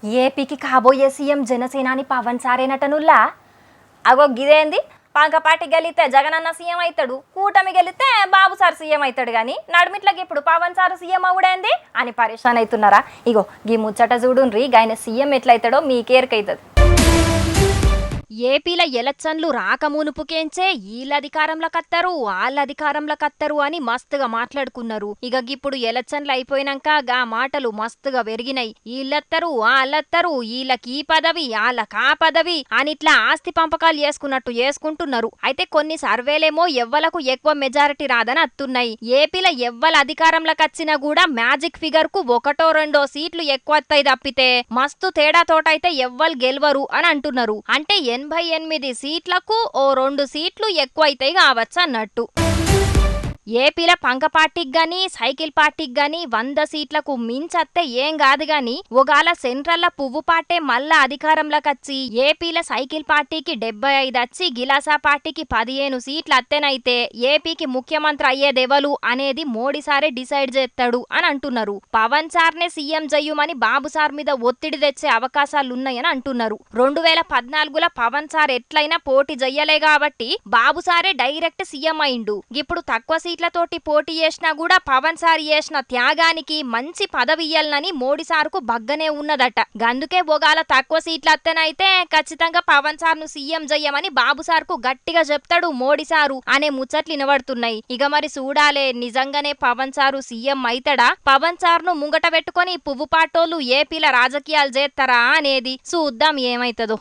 ఏపీకి కాబోయే సీఎం జనసేనాని పవన్ సారేనటనుల్లా. అగో గిదేంది, పాంకపాటి గెలితే జగనన్న సీఎం అవుతాడు, కూటమి గెలితే బాబు సార్ సీఎం అవుతాడు, కానీ నడుమిట్లకి ఇప్పుడు పవన్ సార్ సీఎం అవుడేంది అని పరేషాన్ అవుతున్నారా? ఇగో గీ ముచ్చట చూడుండ్రి, గాయన సీఎం ఎట్లయితాడో మీకేరకైతుంది. ఏపీల ఎలక్షన్లు రాకమునుపుకేంచే వీళ్ళ అధికారంలో కత్తరు వాళ్ళ అధికారంలో కత్తరు అని మస్తుగా మాట్లాడుకున్నారు. ఇక ఇప్పుడు ఎలక్షన్లు అయిపోయినాక గా మాటలు మస్తుగా పెరిగినాయి. వీళ్ళత్తరు వాళ్ళత్తరు, వీళ్ళకి ఈ పదవి వాళ్ళకా పదవి అనిట్లా ఆస్తి పంపకాలు చేసుకున్నట్టు చేసుకుంటున్నారు. అయితే కొన్ని సర్వేలేమో ఎవ్వలకు ఎక్కువ మెజారిటీ రాదని అత్తున్నాయి. ఏపీల ఎవ్వల అధికారంలోకి వచ్చినా కూడా మ్యాజిక్ ఫిగర్ కు ఒకటో రెండో సీట్లు ఎక్కువ వస్తాయి తప్పితే మస్తు తేడా తోటైతే ఎవ్వరు గెలవరు అని అంటున్నారు. అంటే 88 సీట్లకు ఓ 2 సీట్లు ఎక్కువైతాయి కావచ్చు అన్నట్టు. ఏపీల పంక పార్టీకి గాని సైకిల్ పార్టీకి గాని 100 సీట్లకు మించత్తే ఏం కాదు గాని ఒకవేళ సెంట్రల్ పువ్వు పార్టీ మళ్ళా అధికారంలోకి వచ్చి ఏపీల సైకిల్ పార్టీకి 75 వచ్చి గిలాసా పార్టీకి 15 సీట్లు అత్తేనైతే ఏపీకి ముఖ్యమంత్రి అయ్యేదెవలు అనేది మోడీ సారే డిసైడ్ చేస్తాడు అని అంటున్నారు. పవన్ సార్నే సీఎం జయ్యుమని బాబు సార్ మీద ఒత్తిడి తెచ్చే అవకాశాలున్నాయని అంటున్నారు. 2014లో పవన్ సార్ ఎట్లయినా పోటీ చెయ్యలే కాబట్టి బాబు సారే డైరెక్ట్ సీఎం అయిండు. ఇప్పుడు తక్కువ సీట్లతోటి పోటీ చేసినా కూడా పవన్ సార్ చేసిన త్యాగానికి మంచి పదవి ఇయ్యాలని మోడీ సార్కు బగ్గనే ఉన్నదట. గందుకే ఒగాల తక్కువ సీట్లు అత్తనైతే ఖచ్చితంగా పవన్ సార్ ను సీఎం చెయ్యమని బాబు సార్ కు గట్టిగా చెప్తాడు మోడీ సారు అనే ముచ్చట్లు వినబడుతున్నాయి. ఇక మరి చూడాలే నిజంగానే పవన్ సారు సీఎం అయితడా, పవన్ సార్ ను ముంగట పెట్టుకొని పువ్వు పాటోలు ఏపీల రాజకీయాలు చేస్తారా అనేది చూద్దాం ఏమైతదో.